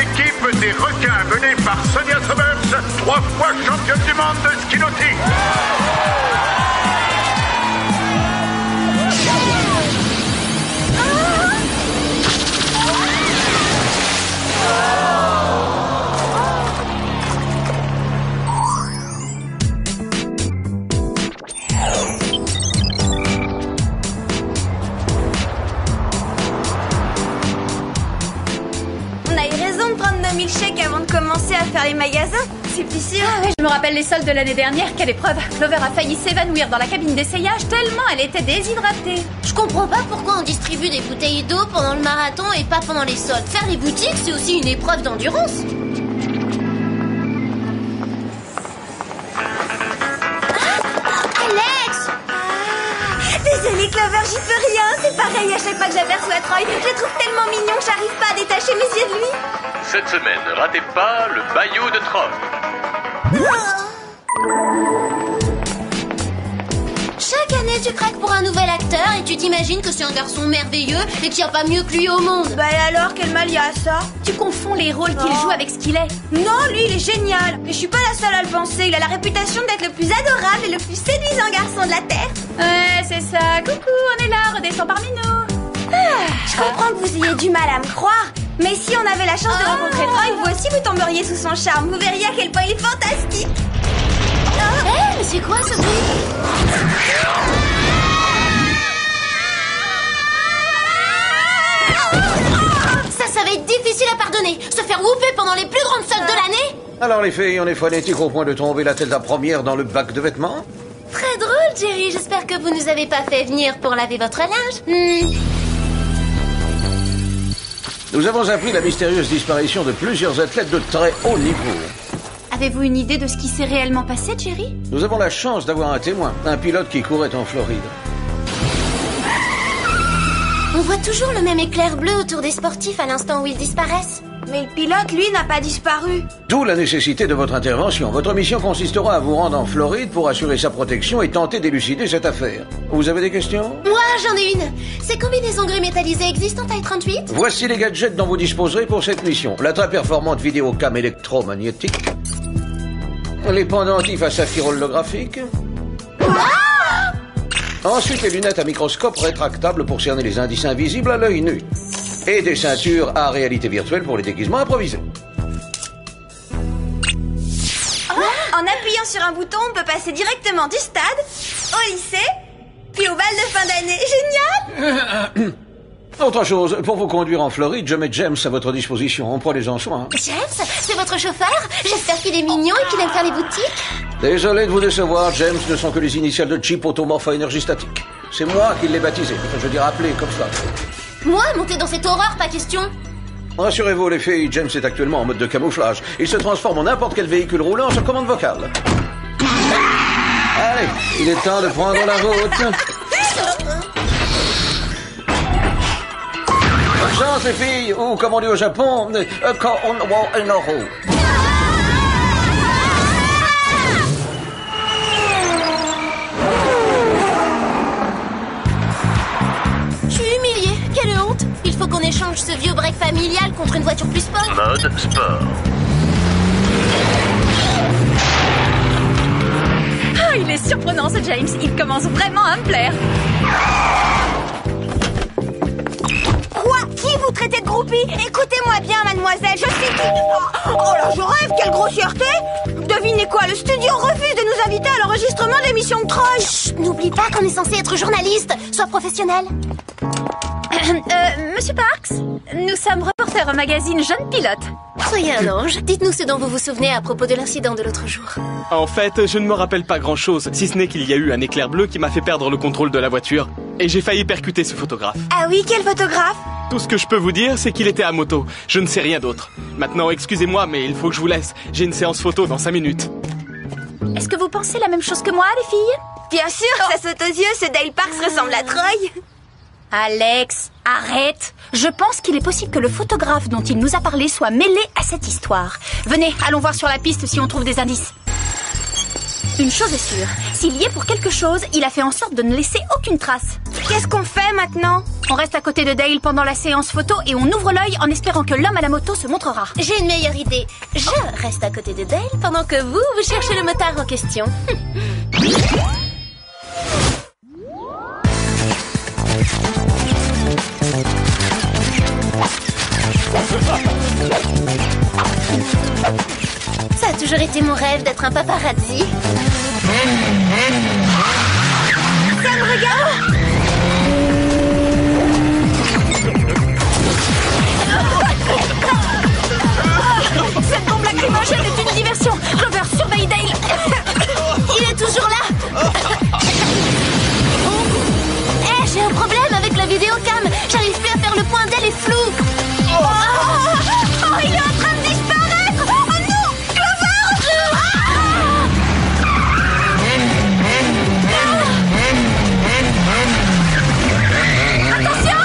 l'équipe des requins menée par Sonia Summers, 3 fois championne du monde de ski nautique. Milkshake avant de commencer à faire les magasins, c'est plus sûr. Ah ouais, je me rappelle les soldes de l'année dernière, quelle épreuve. Clover a failli s'évanouir dans la cabine d'essayage tellement elle était déshydratée. Je comprends pas pourquoi on distribue des bouteilles d'eau pendant le marathon et pas pendant les soldes. Faire les boutiques, c'est aussi une épreuve d'endurance. Alex! Désolée Clover, j'y peux rien. C'est pareil à chaque fois que j'aperçois Troy. Je le trouve tellement mignon que j'arrive pas à détacher mes yeux de lui. Cette semaine, ne ratez pas le Bayou de Troy. Chaque année, tu craques pour un nouvel acteur et tu t'imagines que c'est un garçon merveilleux et qu'il n'y a pas mieux que lui au monde. Bah et alors, quel mal y a à ça? Tu confonds les rôles qu'il joue avec ce qu'il est. Non, lui, il est génial. Et je suis pas la seule à le penser. Il a la réputation d'être le plus adorable et le plus séduisant garçon de la Terre. Ouais, c'est ça. Coucou, on est là, redescends parmi nous. Je comprends que vous ayez du mal à me croire. Mais si on avait la chance de rencontrer Troy, vous aussi vous tomberiez sous son charme. Vous verriez à quel point il est fantastique. Hé, mais c'est quoi ce bruit? Ça va être difficile à pardonner. Se faire whooper pendant les plus grandes soldes de l'année. Alors les filles, on est frénétiques au point de tomber la tête la première dans le bac de vêtements? Très drôle, Jerry. J'espère que vous nous avez pas fait venir pour laver votre linge. Nous avons appris la mystérieuse disparition de plusieurs athlètes de très haut niveau. Avez-vous une idée de ce qui s'est réellement passé, Jerry? Nous avons la chance d'avoir un témoin, un pilote qui courait en Floride. On voit toujours le même éclair bleu autour des sportifs à l'instant où ils disparaissent. Mais le pilote, lui, n'a pas disparu. D'où la nécessité de votre intervention. Votre mission consistera à vous rendre en Floride pour assurer sa protection et tenter d'élucider cette affaire. Vous avez des questions? Moi, j'en ai une. Ces combinaisons gris métallisées existent en taille 38? Voici les gadgets dont vous disposerez pour cette mission. La très performante vidéocam électromagnétique. Les pendentifs à saphir holographique. Ensuite, les lunettes à microscope rétractables pour cerner les indices invisibles à l'œil nu. Et des ceintures à réalité virtuelle pour les déguisements improvisés. En appuyant sur un bouton, on peut passer directement du stade au lycée, puis au bal de fin d'année. Génial! Autre chose, pour vous conduire en Floride, je mets James à votre disposition. Prenez-en soin. James, c'est votre chauffeur? J'espère qu'il est mignon et qu'il aime faire les boutiques. Désolé de vous décevoir, James ne sont que les initiales de Chip Automorph à énergie statique. C'est moi qui l'ai baptisé. Enfin, je veux dire appelé comme ça. Moi, monter dans cette horreur, pas question. Rassurez-vous les filles, James est actuellement en mode de camouflage. Il se transforme en n'importe quel véhicule roulant sur commande vocale. Allez, il est temps de prendre la route. Bonne chance les filles, ou comme on dit au Japon, quand on voit un euro. Je suis humiliée, quelle honte. Il faut qu'on échange ce vieux break familial contre une voiture plus sport. Mode sport. Ah, il est surprenant ce James, il commence vraiment à me plaire. Quoi? Qui vous traitez de groupie? Écoutez-moi bien, mademoiselle, je suis qui? Oh là, je rêve, quelle grossièreté! Devinez quoi, le studio refuse de nous inviter à l'enregistrement de l'émission de Troy. Chut, n'oublie pas qu'on est censé être journaliste. Sois professionnel. Monsieur Parks, nous sommes reporters au magazine Jeune Pilote. Soyez un ange. Dites-nous ce dont vous vous souvenez à propos de l'incident de l'autre jour. En fait, je ne me rappelle pas grand-chose, si ce n'est qu'il y a eu un éclair bleu qui m'a fait perdre le contrôle de la voiture. Et j'ai failli percuter ce photographe. Ah oui, quel photographe? Tout ce que je peux vous dire, c'est qu'il était à moto. Je ne sais rien d'autre. Maintenant, excusez-moi, mais il faut que je vous laisse. J'ai une séance photo dans 5 minutes. Est-ce que vous pensez la même chose que moi, les filles? Bien sûr, ça saute aux yeux, ce Dale Parks ressemble à Troy. Alex, arrête. Je pense qu'il est possible que le photographe dont il nous a parlé soit mêlé à cette histoire. Venez, allons voir sur la piste si on trouve des indices. Une chose est sûre, s'il y est pour quelque chose, il a fait en sorte de ne laisser aucune trace. Qu'est-ce qu'on fait maintenant? On reste à côté de Dale pendant la séance photo et on ouvre l'œil en espérant que l'homme à la moto se montrera. J'ai une meilleure idée. Je reste à côté de Dale pendant que vous cherchez le motard en question. Ça a toujours été mon rêve d'être un paparazzi. Sam, regarde! Cette bombe lacrymogène est une diversion. Clover, surveille Dale. Il est toujours là. J'ai un problème avec la vidéocam. J'arrive plus à faire le point d'elle est flou. Oh, il est en train de disparaître! Oh non! Clover! Attention!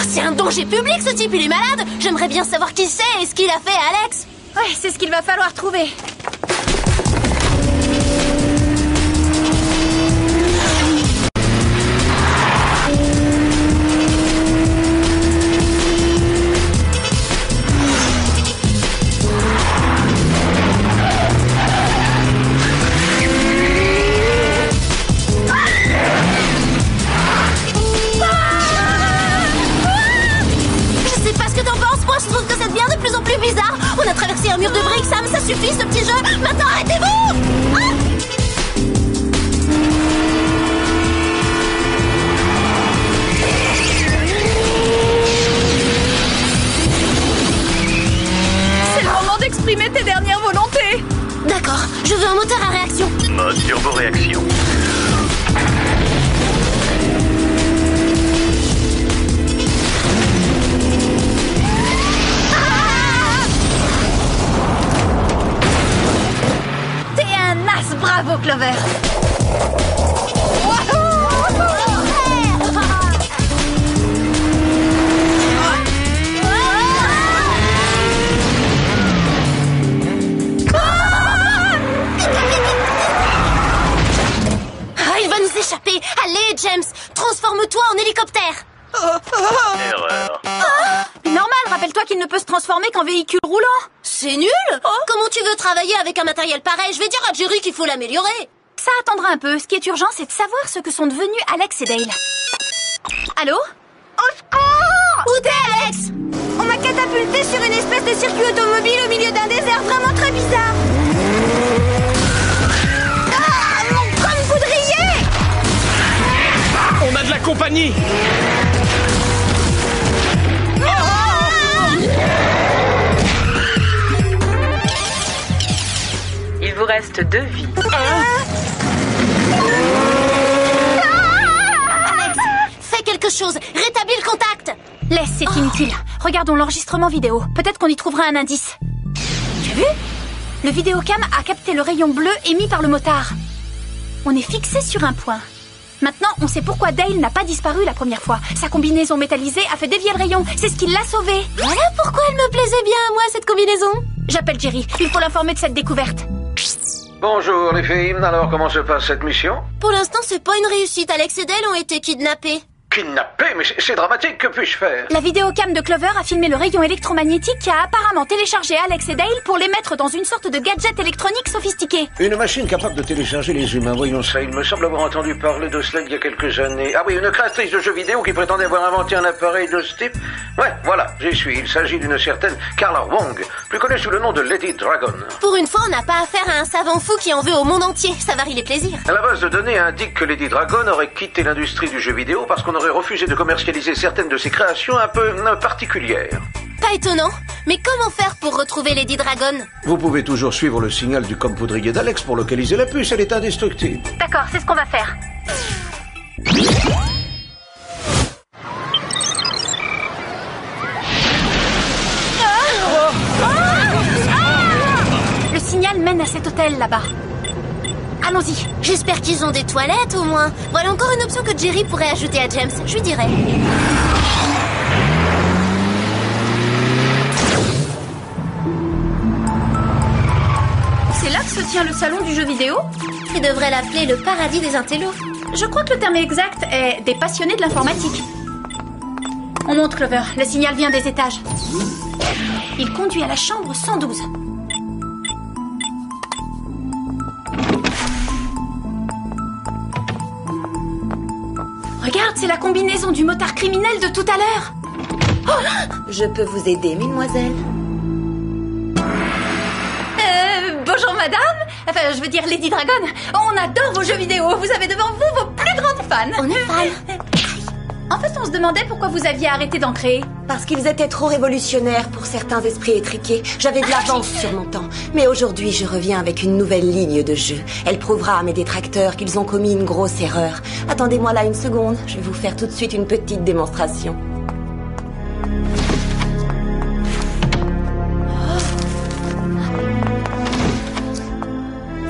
C'est un danger public ce type, il est malade. J'aimerais bien savoir qui c'est et ce qu'il a fait à Alex. Ouais, c'est ce qu'il va falloir trouver. On a traversé un mur de briques, Sam, ça suffit ce petit jeu. Maintenant arrêtez-vous! C'est le moment d'exprimer tes dernières volontés. D'accord, je veux un moteur à réaction. Mode turbo-réaction. Bravo, Clover. Il va nous échapper. Allez, James, transforme-toi en hélicoptère. Erreur. Normal, rappelle-toi qu'il ne peut se transformer qu'en véhicule roulant. C'est nul. Comment tu veux travailler avec un matériel pareil? Je vais dire à Jerry qu'il faut l'améliorer. Ça attendra un peu. Ce qui est urgent, c'est de savoir ce que sont devenus Alex et Dale. Allô? Au secours! Où t'es, Alex? On m'a catapulté sur une espèce de circuit automobile au milieu d'un désert vraiment très bizarre. Ah, mon crâne poudrier! On a de la compagnie. Il vous reste 2 vies. Alex, fais quelque chose. Rétablis le contact. Laisse, c'est inutile. Regardons l'enregistrement vidéo. Peut-être qu'on y trouvera un indice. Tu as vu? Le vidéocam a capté le rayon bleu émis par le motard. On est fixé sur un point. Maintenant, on sait pourquoi Dale n'a pas disparu la première fois. Sa combinaison métallisée a fait dévier le rayon. C'est ce qui l'a sauvé. Voilà pourquoi elle me plaisait bien, moi, cette combinaison. J'appelle Jerry. Il faut l'informer de cette découverte. Bonjour les filles, alors comment se passe cette mission? Pour l'instant, c'est pas une réussite. Alex et Dale ont été kidnappés. Kidnappé? Mais c'est dramatique, que puis-je faire? La vidéocam de Clover a filmé le rayon électromagnétique qui a apparemment téléchargé Alex et Dale pour les mettre dans une sorte de gadget électronique sophistiqué. Une machine capable de télécharger les humains, voyons ça. Il me semble avoir entendu parler de cela il y a quelques années. Ah oui, une créatrice de jeux vidéo qui prétendait avoir inventé un appareil de ce type. Ouais, voilà, j'y suis. Il s'agit d'une certaine Carla Wong, plus connue sous le nom de Lady Dragon. Pour une fois, on n'a pas affaire à un savant fou qui en veut au monde entier. Ça varie les plaisirs. La base de données indique que Lady Dragon aurait quitté l'industrie du jeu vidéo parce qu'on aurait refusé de commercialiser certaines de ses créations un peu particulières. Pas étonnant. Mais comment faire pour retrouver Lady Dragon? Vous pouvez toujours suivre le signal du camp poudrier d'Alex pour localiser la puce, elle est indestructible. D'accord, c'est ce qu'on va faire. Le signal mène à cet hôtel là-bas. Allons-y. J'espère qu'ils ont des toilettes au moins. Voilà encore une option que Jerry pourrait ajouter à James. Je lui dirai. C'est là que se se tient le salon du jeu vidéo. Tu devrais l'appeler le paradis des intellos. Je crois que le terme exact est des passionnés de l'informatique. On monte, Clover. Le signal vient des étages. Il conduit à la chambre 112. Regarde, c'est la combinaison du motard criminel de tout à l'heure. Je peux vous aider, mesdemoiselles? Bonjour madame. Enfin, je veux dire Lady Dragon. On adore vos jeux vidéo. Vous avez devant vous vos plus grandes fans. On est fans. En fait, on se demandait pourquoi vous aviez arrêté d'en créer. Parce qu'ils étaient trop révolutionnaires pour certains esprits étriqués. J'avais de l'avance sur mon temps. Mais aujourd'hui, je reviens avec une nouvelle ligne de jeu. Elle prouvera à mes détracteurs qu'ils ont commis une grosse erreur. Attendez-moi là une seconde. Je vais vous faire tout de suite une petite démonstration.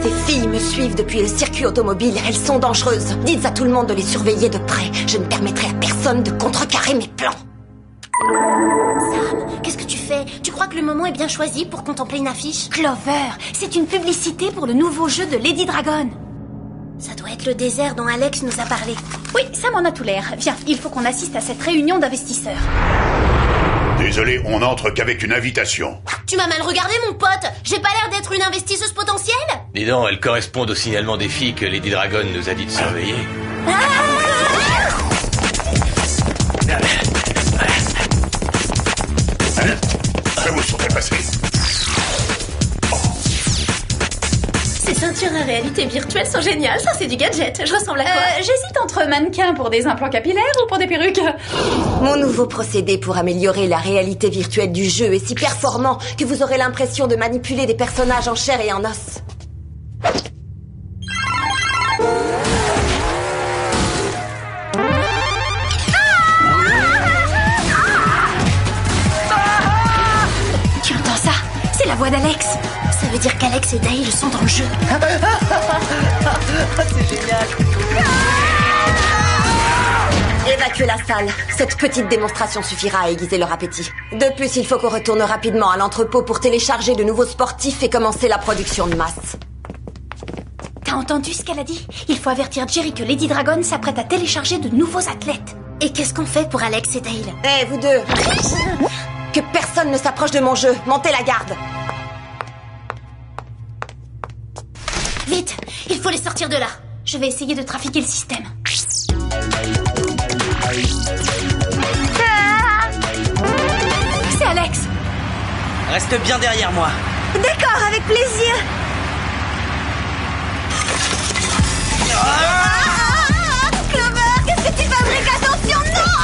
Ces filles me suivent depuis le circuit automobile. Elles sont dangereuses. Dites à tout le monde de les surveiller de près. Je ne permettrai à personne de contrecarrer mes plans. Sam, qu'est-ce que tu fais? Tu crois que le moment est bien choisi pour contempler une affiche? Clover, c'est une publicité pour le nouveau jeu de Lady Dragon. Ça doit être le désert dont Alex nous a parlé. Oui, ça m'en a tout l'air. Viens, il faut qu'on assiste à cette réunion d'investisseurs. Désolé, on n'entre qu'avec une invitation. Tu m'as mal regardé, mon pote. J'ai pas l'air d'être une investisseuse potentielle. Dis donc, elles correspondent au signalement des filles que Lady Dragon nous a dit de surveiller. Ça vous sont fait passer. Ces ceintures à réalité virtuelle sont géniales. Ça, c'est du gadget. Je ressemble à quoi? J'hésite entre mannequins pour des implants capillaires ou pour des perruques. Mon nouveau procédé pour améliorer la réalité virtuelle du jeu est si performant que vous aurez l'impression de manipuler des personnages en chair et en os. Tu entends ça? C'est la voix d'Alex. Ça veut dire qu'Alex et Dale sont dans le jeu. C'est génial. Évacuez la salle. Cette petite démonstration suffira à aiguiser leur appétit. De plus, il faut qu'on retourne rapidement à l'entrepôt pour télécharger de nouveaux sportifs et commencer la production de masse. T'as entendu ce qu'elle a dit? Il faut avertir Jerry que Lady Dragon s'apprête à télécharger de nouveaux athlètes. Et qu'est-ce qu'on fait pour Alex et Dale? Eh, vous deux! Que personne ne s'approche de mon jeu. Montez la garde. Vite, il faut les sortir de là. Je vais essayer de trafiquer le système. C'est Alex. Reste bien derrière moi. D'accord, avec plaisir. Clover, qu'est-ce que tu fabriques? Attention, non!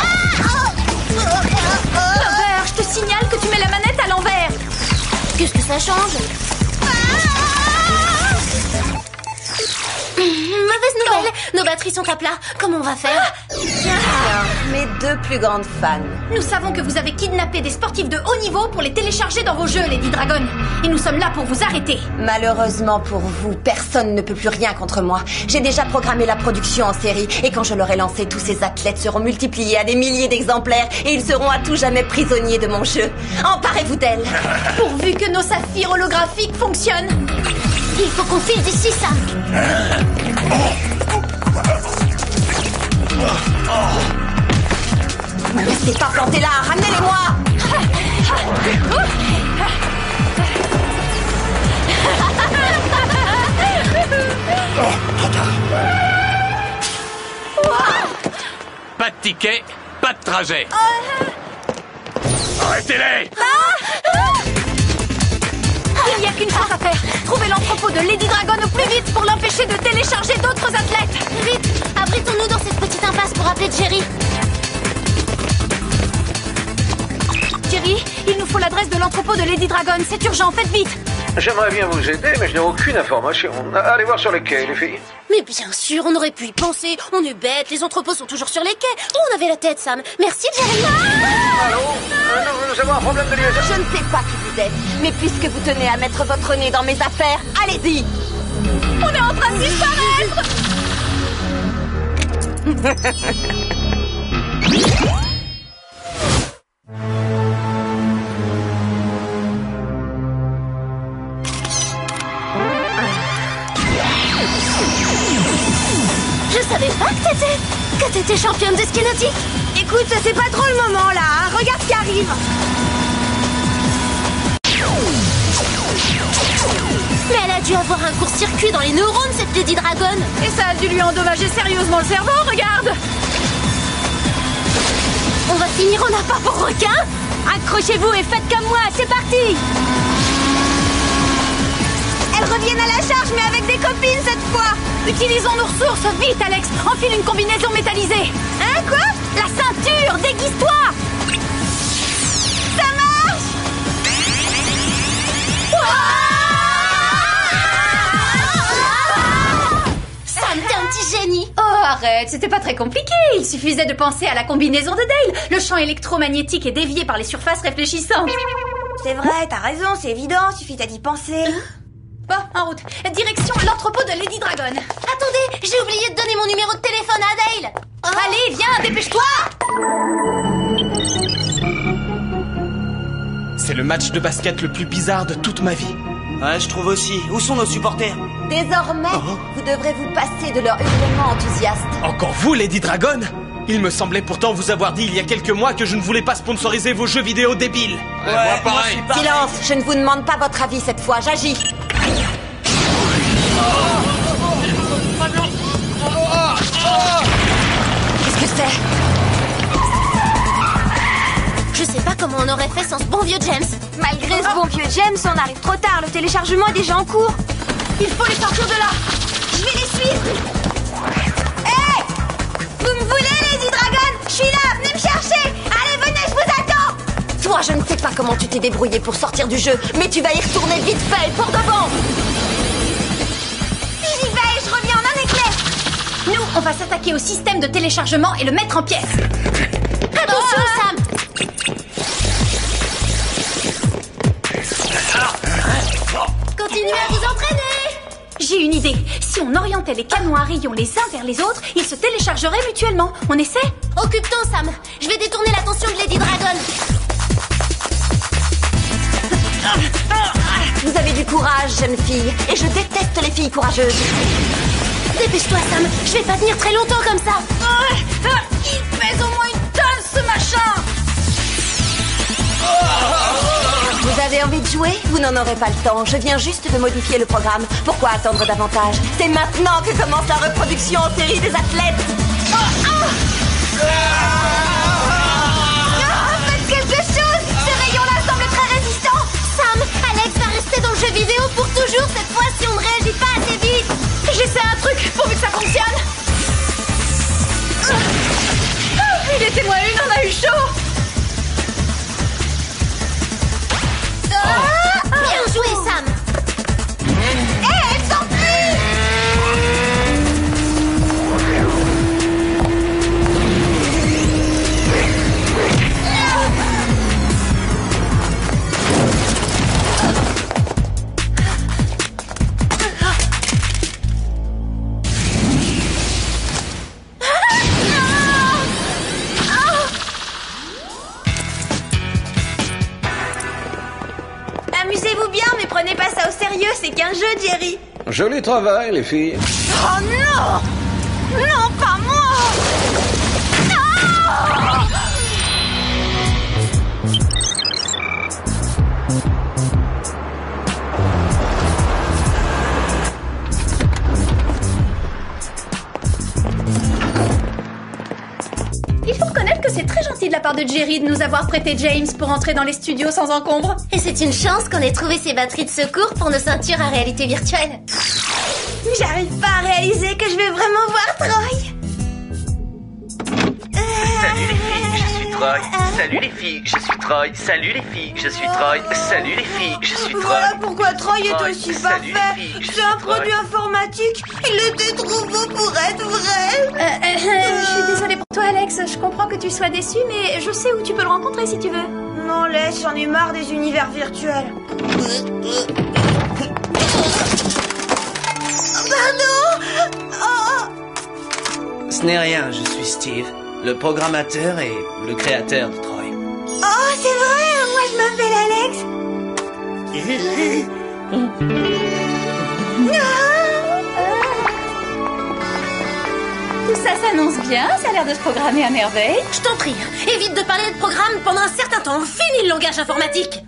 Clover, je te signale que tu mets la manette à l'envers. Qu'est-ce que ça change? Mauvaise nouvelle, nos batteries sont à plat. Comment on va faire? Alors, mes deux plus grandes fans. Nous savons que vous avez kidnappé des sportifs de haut niveau pour les télécharger dans vos jeux, Lady Dragon. Et nous sommes là pour vous arrêter. Malheureusement pour vous, personne ne peut plus rien contre moi. J'ai déjà programmé la production en série. Et quand je l'aurai lancé, tous ces athlètes seront multipliés à des milliers d'exemplaires. Et ils seront à tout jamais prisonniers de mon jeu. Emparez-vous d'elle. Pourvu que nos saphirs holographiques fonctionnent. Il faut qu'on file d'ici, Sam. Ne me laissez pas planter là. Ramenez-les-moi. Pas de ticket, pas de trajet. Arrêtez-les! Il n'y a qu'une chose à faire. Trouver l'entrepôt de Lady Dragon au plus vite pour l'empêcher de télécharger d'autres athlètes. Vite, abritons-nous dans cette petite impasse pour appeler Jerry. Jerry, il nous faut l'adresse de l'entrepôt de Lady Dragon. C'est urgent, faites vite. J'aimerais bien vous aider, mais je n'ai aucune information. Allez voir sur les quais, les filles. Mais bien sûr, on aurait pu y penser. On est bêtes, les entrepôts sont toujours sur les quais. Où on avait la tête, Sam? Merci, Jerry. Allô? Nous avons un problème de liaison. Je ne sais pas qui vous êtes, mais puisque vous tenez à mettre votre nez dans mes affaires, allez-y. On est en train de disparaître. t'étais championne de ski nautique? Écoute, c'est pas trop le moment là, hein. Regarde ce qui arrive. Mais elle a dû avoir un court-circuit dans les neurones, cette Lady Dragon. Et ça a dû lui endommager sérieusement le cerveau, regarde. On va finir en appât pour requin. Accrochez-vous et faites comme moi, c'est parti. Elles reviennent à la charge, mais avec des copines cette fois. Utilisons nos ressources, vite Alex. Enfile une combinaison métallisée. Hein, quoi? La ceinture, déguise-toi. Ça marche. Sam, t'es un petit génie. Oh, arrête, c'était pas très compliqué. Il suffisait de penser à la combinaison de Dale. Le champ électromagnétique est dévié par les surfaces réfléchissantes. C'est vrai, t'as raison, c'est évident, suffit d'y penser. Bon, en route. Direction l'entrepôt de Lady Dragon. Attendez, j'ai oublié de donner mon numéro de téléphone à Dale. Allez, viens, dépêche-toi. C'est le match de basket le plus bizarre de toute ma vie. Ouais, je trouve aussi. Où sont nos supporters? Désormais, vous devrez vous passer de leur hurlement enthousiaste. Encore vous, Lady Dragon? Il me semblait pourtant vous avoir dit il y a quelques mois que je ne voulais pas sponsoriser vos jeux vidéo débiles. Ouais, moi pareil. Silence, je ne vous demande pas votre avis cette fois, j'agis. Qu'est-ce que c'est? Je sais pas comment on aurait fait sans ce bon vieux James. Malgré ce bon vieux James, on arrive trop tard, le téléchargement est déjà en cours. Il faut les sortir de là. Je vais les suivre. Hé! Vous me voulez, Lady Dragon? Je suis là, venez me chercher. Allez, venez, je vous attends. Toi, je ne sais pas comment tu t'es débrouillé pour sortir du jeu, mais tu vas y retourner vite fait, pour de bon. J'y vais, je reviens en un éclair. Nous, on va s'attaquer au système de téléchargement et le mettre en pièces. Attention, Sam. Continuez à vous entraîner. J'ai une idée. Si on orientait les canons à rayons les uns vers les autres, ils se téléchargeraient mutuellement. On essaie? Occupe-toi, Sam. Je vais détourner l'attention de Lady Dragon. Vous avez du courage, jeune fille, et je déteste les filles courageuses. Dépêche-toi, Sam. Je vais pas tenir très longtemps comme ça. Il pèse au moins une tonne, ce machin. Vous avez envie de jouer? Vous n'en aurez pas le temps. Je viens juste de modifier le programme. Pourquoi attendre davantage? C'est maintenant que commence la reproduction en série des athlètes. Faites quelque chose. Ce rayon-là semble très résistant. Sam, Alex va rester dans le jeu vidéo pour toujours cette fois si on ne réagit pas assez vite. J'essaie un truc pourvu que ça fonctionne. Il était moins une, on a eu chaud. Bien joué, Sam. Elle s'enfuit. Amusez-vous bien, mais prenez pas ça au sérieux, c'est qu'un jeu, Jerry. Joli travail, les filles. Oh non! Non, pas moi! Non! Il faut reconnaître que c'est très gentil de la part de Jerry de nous avoir prêté James pour entrer dans les studios sans encombre. Et c'est une chance qu'on ait trouvé ces batteries de secours pour nos ceintures à réalité virtuelle. J'arrive pas à réaliser que je vais vraiment voir Troy. Salut les filles, je suis Troy. Salut les filles, je suis Troy. Salut les filles, je suis Troy. Salut les filles, je suis Troy. Voilà pourquoi Troy est Troy, aussi salut parfait. les filles, je C'est suis un Troy. produit informatique. Il était trop beau pour être vrai. Je suis désolée pour toi, Alex. Je comprends que tu sois déçu, mais je sais où tu peux le rencontrer si tu veux. Non, laisse, j'en ai marre des univers virtuels. Pardon. Oh. Ce n'est rien, je suis Steve, le programmateur et le créateur de Troy. Oh, c'est vrai, moi je m'appelle Alex. Tout ça s'annonce bien, ça a l'air de se programmer à merveille. Je t'en prie, évite de parler de programme pendant un certain temps. Fini le langage informatique.